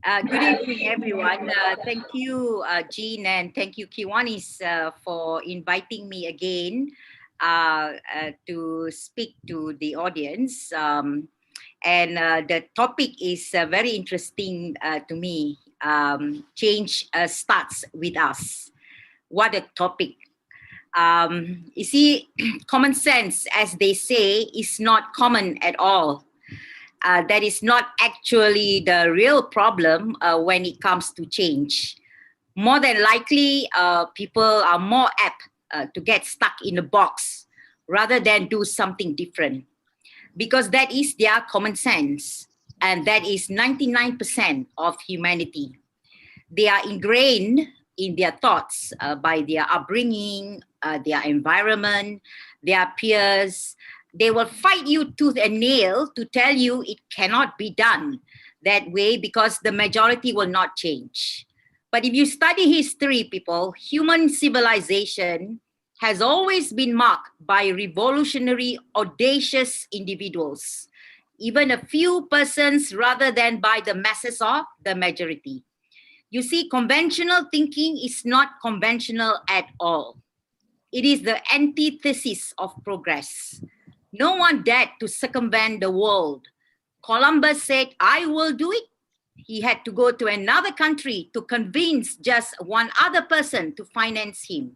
Good evening, everyone. Thank you, Jean, and thank you, Kiwanis, for inviting me again to speak to the audience. And the topic is very interesting to me. Change starts with us. What a topic. You see, common sense, as they say, is not common at all. That is not actually the real problem when it comes to change. More than likely, people are more apt to get stuck in a box rather than do something different because that is their common sense. And that is 99% of humanity. They are ingrained in their thoughts by their upbringing, their environment, their peers. They will fight you tooth and nail to tell you it cannot be done that way because the majority will not change. But if you study history, people, human civilization has always been marked by revolutionary, audacious individuals, even a few persons rather than by the masses of the majority. You see, conventional thinking is not conventional at all. It is the antithesis of progress. No one dared to circumvent the world. Columbus said, I will do it. He had to go to another country to convince just one other person to finance him.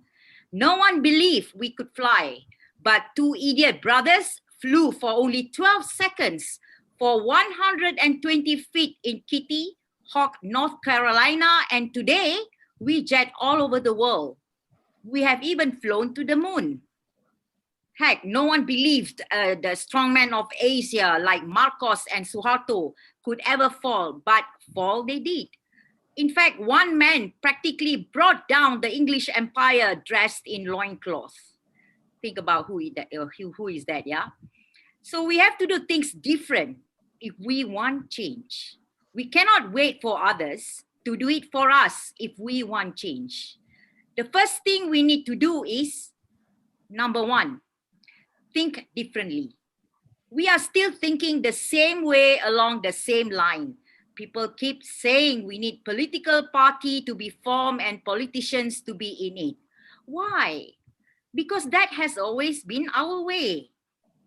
No one believed we could fly, but two idiot brothers flew for only 12 seconds for 120 feet in Kitty Hawk, North Carolina, and today we jet all over the world. We have even flown to the moon. Heck, no one believed the strongmen of Asia like Marcos and Suharto could ever fall, but fall they did. In fact, one man practically brought down the English Empire dressed in loincloth. Think about who is that, yeah? So we have to do things different if we want change. We cannot wait for others to do it for us if we want change. The first thing we need to do is, number one, think differently. We are still thinking the same way along the same line. People keep saying we need political party to be formed and politicians to be in it. Why? Because that has always been our way.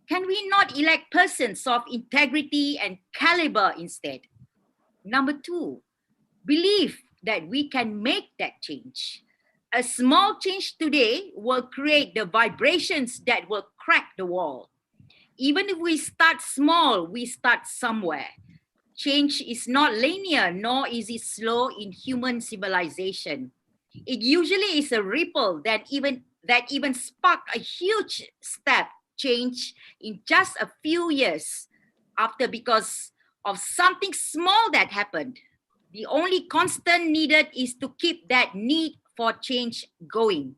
Can we not elect persons of integrity and caliber instead? Number two, believe that we can make that change. A small change today will create the vibrations that will crack the wall. Even if we start small, we start somewhere. Change is not linear, nor is it slow in human civilization. It usually is a ripple that even spark a huge step change in just a few years after because of something small that happened. The only constant needed is to keep that need for change going.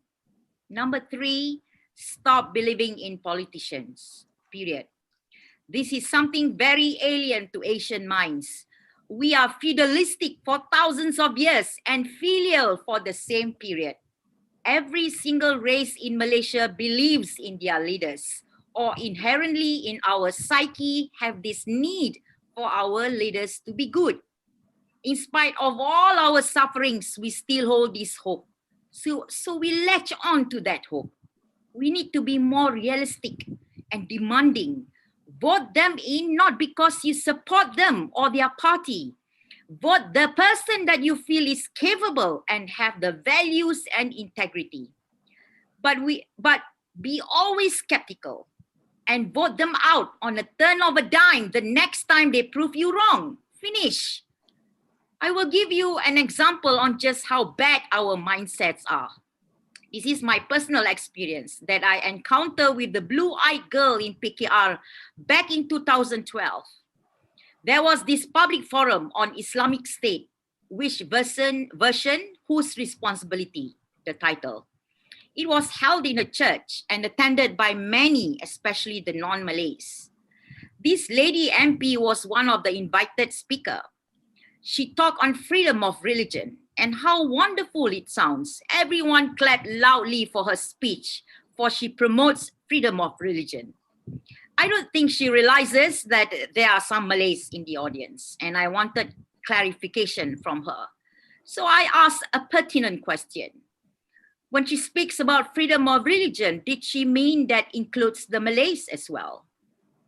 Number three, stop believing in politicians, period. This is something very alien to Asian minds. We are feudalistic for thousands of years and filial for the same period. Every single race in Malaysia believes in their leaders, or inherently in our psyche have this need for our leaders to be good. In spite of all our sufferings, we still hold this hope. So we latch on to that hope. We need to be more realistic and demanding. Vote them in not because you support them or their party. Vote the person that you feel is capable and have the values and integrity. But be always skeptical and vote them out on a turn of a dime the next time they prove you wrong. Finish. I will give you an example on just how bad our mindsets are. This is my personal experience that I encountered with the blue-eyed girl in PKR back in 2012. There was this public forum on Islamic State, which version, whose responsibility, the title. It was held in a church and attended by many, especially the non-Malays. This lady MP was one of the invited speakers. She talked on freedom of religion and how wonderful it sounds. Everyone clapped loudly for her speech, for she promotes freedom of religion. I don't think she realizes that there are some Malays in the audience, and I wanted clarification from her. So I asked a pertinent question. When she speaks about freedom of religion, did she mean that includes the Malays as well?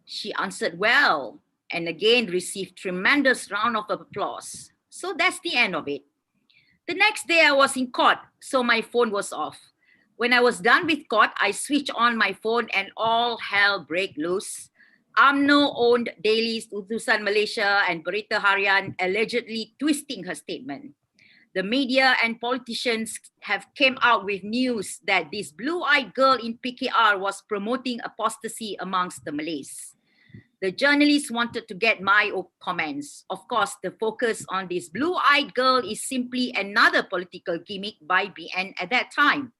She answered well, and again received tremendous round of applause. So that's the end of it. The next day I was in court, so my phone was off. When I was done with court, I switched on my phone and all hell broke loose. UMNO owned dailies Utusan Malaysia and Berita Harian allegedly twisting her statement. The media and politicians have came out with news that this blue-eyed girl in PKR was promoting apostasy amongst the Malays. The journalists wanted to get my comments. Of course, the focus on this blue-eyed girl is simply another political gimmick by BN at that time.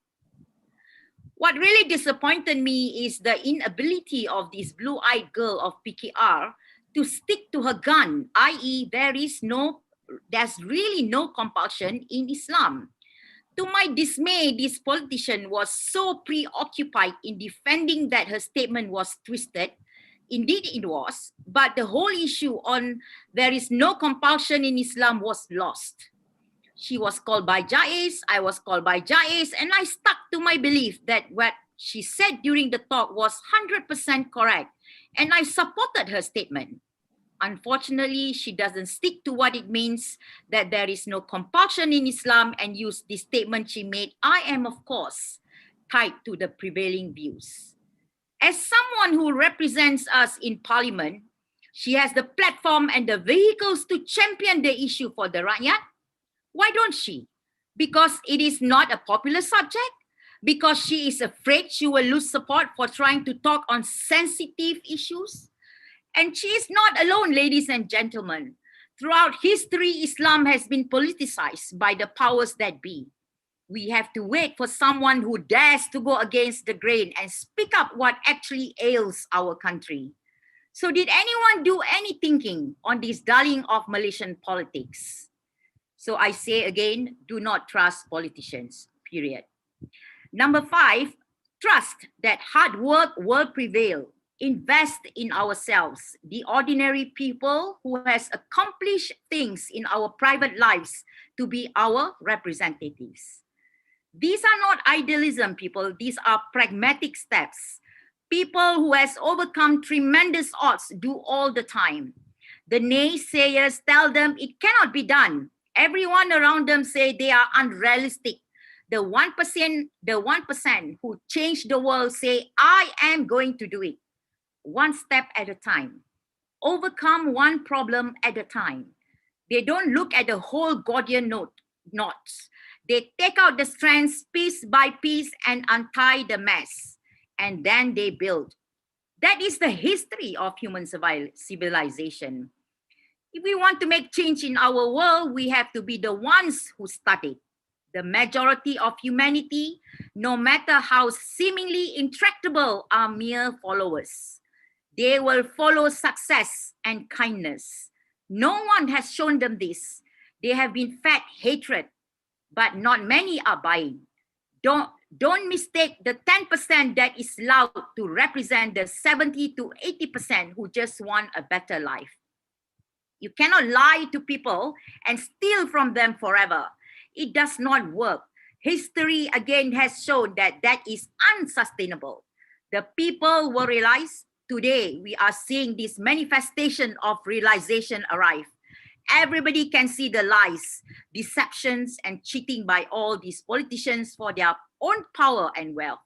What really disappointed me is the inability of this blue-eyed girl of PKR to stick to her gun, i.e. there's really no compulsion in Islam. To my dismay, this politician was so preoccupied in defending that her statement was twisted. Indeed it was, but the whole issue on there is no compulsion in Islam was lost. She was called by Jais, I was called by Jais, and I stuck to my belief that what she said during the talk was 100% correct, and I supported her statement. Unfortunately, she doesn't stick to what it means that there is no compulsion in Islam and used the statement she made. I am, of course, tied to the prevailing views. As someone who represents us in Parliament, she has the platform and the vehicles to champion the issue for the rakyat. Why don't she? Because it is not a popular subject? Because she is afraid she will lose support for trying to talk on sensitive issues? And she is not alone, ladies and gentlemen. Throughout history, Islam has been politicized by the powers that be. We have to wait for someone who dares to go against the grain and speak up what actually ails our country. So did anyone do any thinking on this dulling of Malaysian politics? So I say again, do not trust politicians, period. Number 5, trust that hard work will prevail. Invest in ourselves, the ordinary people who has accomplished things in our private lives to be our representatives. These are not idealism, people. These are pragmatic steps. People who has overcome tremendous odds do all the time. The naysayers tell them it cannot be done. Everyone around them say they are unrealistic. The 1% who change the world say, I am going to do it. One step at a time. Overcome one problem at a time. They don't look at the whole Gordian knots. They take out the strands piece by piece and untie the mess. And then they build. That is the history of human civilization. If we want to make change in our world, we have to be the ones who start it. The majority of humanity, no matter how seemingly intractable, are mere followers. They will follow success and kindness. No one has shown them this. They have been fed hatred, but not many are buying. Don't mistake the 10% that is loud to represent the 70 to 80% who just want a better life. You cannot lie to people and steal from them forever. It does not work. History again has shown that that is unsustainable. The people will realize today we are seeing this manifestation of realization arrive. Everybody can see the lies, deceptions, and cheating by all these politicians for their own power and wealth.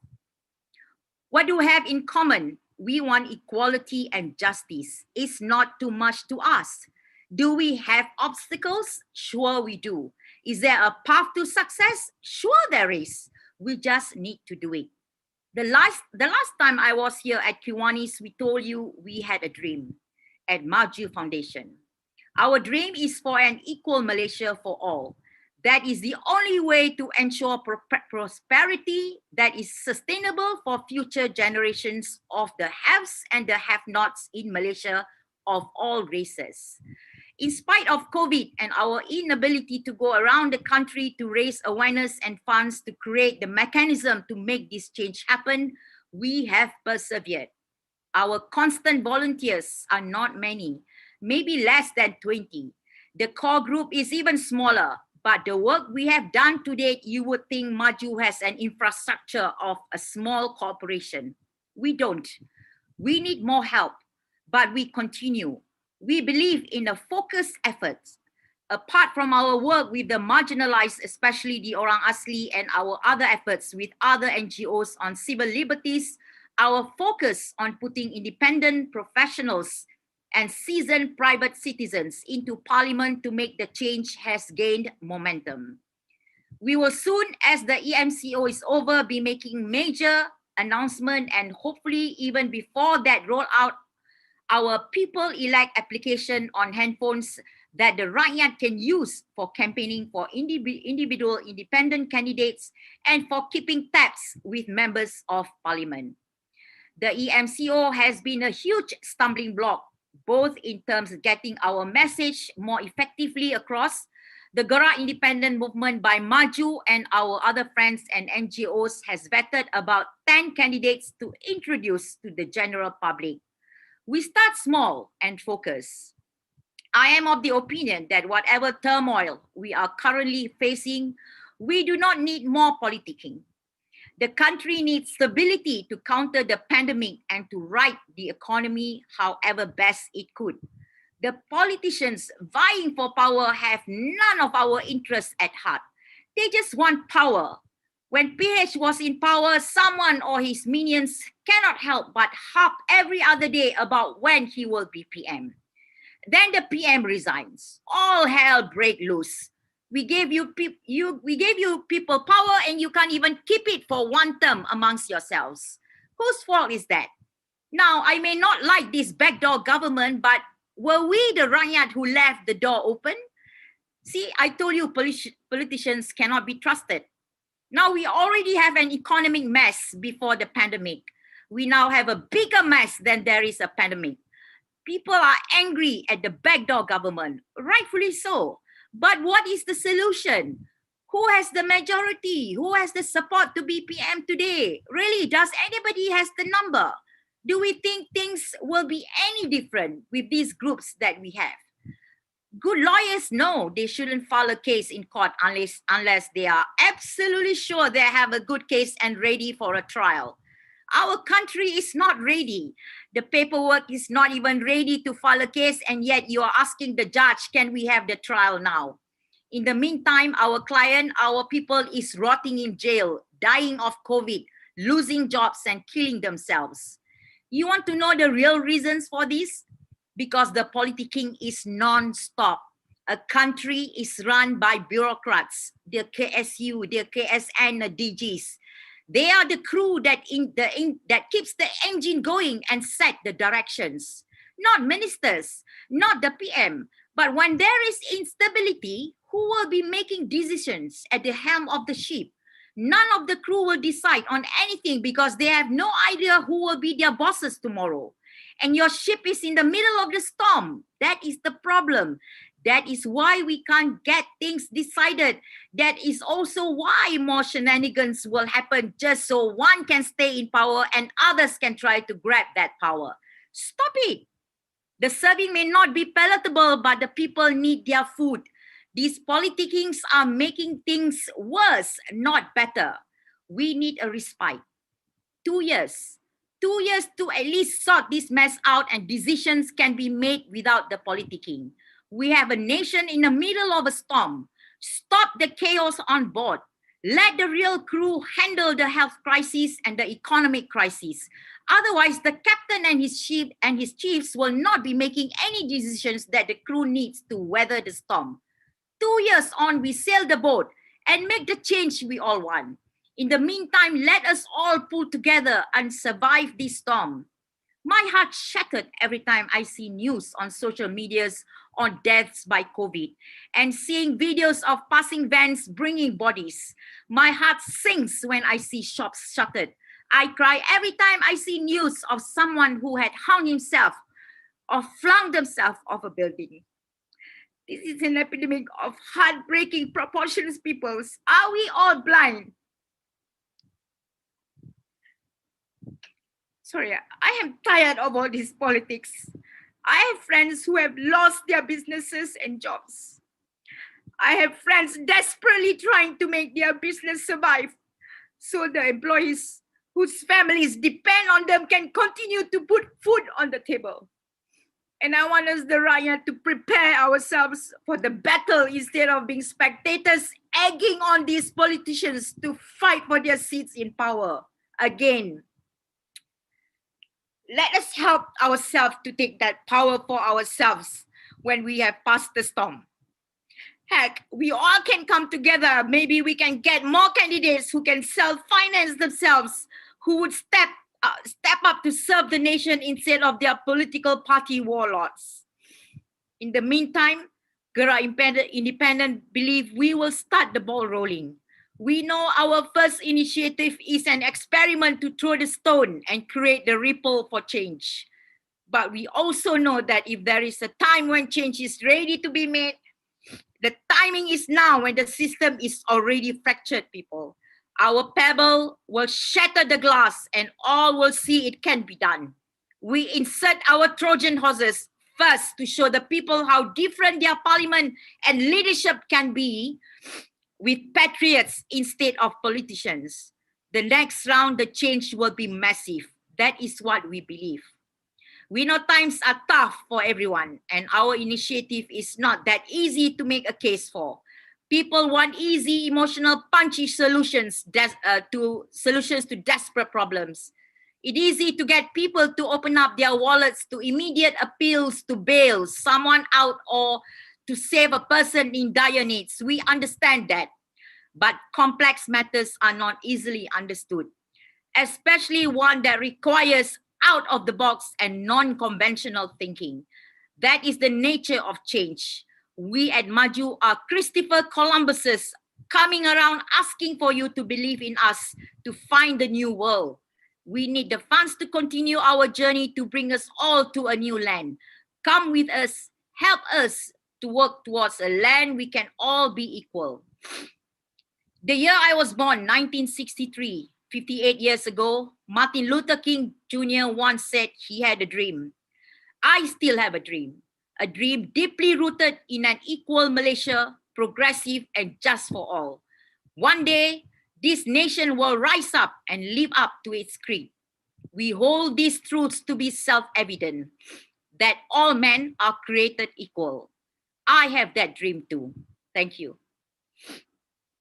What do we have in common? We want equality and justice. It's not too much to ask. Do we have obstacles? Sure we do. Is there a path to success? Sure there is. We just need to do it. The last time I was here at Kiwanis, we told you we had a dream at Maju Foundation. Our dream is for an equal Malaysia for all. That is the only way to ensure prosperity that is sustainable for future generations of the haves and the have-nots in Malaysia of all races. In spite of COVID and our inability to go around the country to raise awareness and funds to create the mechanism to make this change happen, we have persevered. Our constant volunteers are not many, maybe less than 20. The core group is even smaller, but the work we have done to date, you would think Maju has an infrastructure of a small corporation. We don't. We need more help, but we continue. We believe in a focused effort. Apart from our work with the marginalized, especially the Orang Asli, and our other efforts with other NGOs on civil liberties, our focus on putting independent professionals and seasoned private citizens into parliament to make the change has gained momentum. We will soon, as the EMCO is over, be making major announcement, and hopefully even before that, roll out our people elect application on handphones that the rakyat can use for campaigning for individual independent candidates and for keeping tabs with members of parliament. The EMCO has been a huge stumbling block, both in terms of getting our message more effectively across. The Gerak Independent Movement by Maju and our other friends and NGOs has vetted about 10 candidates to introduce to the general public. We start small and focus. I am of the opinion that whatever turmoil we are currently facing, we do not need more politicking. The country needs stability to counter the pandemic and to right the economy however best it could. The politicians vying for power have none of our interests at heart. They just want power. When PH was in power, someone or his minions cannot help but harp every other day about when he will be PM. Then the PM resigns. All hell break loose. We gave you people power and you can't even keep it for one term amongst yourselves. Whose fault is that? Now, I may not like this backdoor government, but were we the rakyat who left the door open? See, I told you politicians cannot be trusted. Now we already have an economic mess before the pandemic. We now have a bigger mess than there is a pandemic. People are angry at the backdoor government, rightfully so. But what is the solution? Who has the majority? Who has the support to be PM today? Really, does anybody has the number? Do we think things will be any different with these groups that we have? Good lawyers know they shouldn't file a case in court unless they are absolutely sure they have a good case and ready for a trial. Our country is not ready. The paperwork is not even ready to file a case, and yet you are asking the judge, can we have the trial now? In the meantime, our client, our people is rotting in jail, dying of COVID, losing jobs and killing themselves. You want to know the real reasons for this? Because the politicking is non-stop. A country is run by bureaucrats, the KSU, the KSN, the DGs. They are the crew that keeps the engine going and set the directions. Not ministers, not the PM. But when there is instability, who will be making decisions at the helm of the ship? None of the crew will decide on anything because they have no idea who will be their bosses tomorrow. And your ship is in the middle of the storm. That is the problem. That is why we can't get things decided. That is also why more shenanigans will happen just so one can stay in power and others can try to grab that power. Stop it. The serving may not be palatable, but the people need their food. These politicians are making things worse, not better. We need a respite. 2 years. 2 years to at least sort this mess out and decisions can be made without the politicking. We have a nation in the middle of a storm. Stop the chaos on board. Let the real crew handle the health crisis and the economic crisis. Otherwise, the captain and his chiefs will not be making any decisions that the crew needs to weather the storm. 2 years on, we sail the boat and make the change we all want. In the meantime, let us all pull together and survive this storm. My heart shattered every time I see news on social medias on deaths by COVID and seeing videos of passing vans bringing bodies. My heart sinks when I see shops shuttered. I cry every time I see news of someone who had hung himself or flung themselves off a building. This is an epidemic of heartbreaking proportions, peoples. Are we all blind? Sorry, I am tired of all this politics. I have friends who have lost their businesses and jobs. I have friends desperately trying to make their business survive so the employees whose families depend on them can continue to put food on the table. And I want us, the Rakyat, to prepare ourselves for the battle instead of being spectators, egging on these politicians to fight for their seats in power. Again, let us help ourselves to take that power for ourselves when we have passed the storm. Heck, we all can come together. Maybe we can get more candidates who can self-finance themselves, who would step up to serve the nation instead of their political party warlords. In the meantime, Gera Independent believe we will start the ball rolling. We know our first initiative is an experiment to throw the stone and create the ripple for change. But we also know that if there is a time when change is ready to be made, the timing is now when the system is already fractured, people. Our pebble will shatter the glass and all will see it can be done. We insert our Trojan horses first to show the people how different their parliament and leadership can be with patriots instead of politicians. The next round, the change will be massive. That is what we believe. We know times are tough for everyone, and our initiative is not that easy to make a case for. People want easy, emotional, punchy solutions to desperate problems. It's easy to get people to open up their wallets to immediate appeals to bail someone out or to save a person in dire needs. We understand that. But complex matters are not easily understood, especially one that requires out of the box and non-conventional thinking. That is the nature of change. We at Maju are Christopher Columbuses coming around asking for you to believe in us to find the new world. We need the funds to continue our journey to bring us all to a new land. Come with us, help us to work towards a land we can all be equal. The year I was born, 1963, 58 years ago, Martin Luther King Jr. once said he had a dream. I still have a dream deeply rooted in an equal Malaysia, progressive and just for all. One day, this nation will rise up and live up to its creed. We hold these truths to be self-evident, that all men are created equal. I have that dream too. Thank you.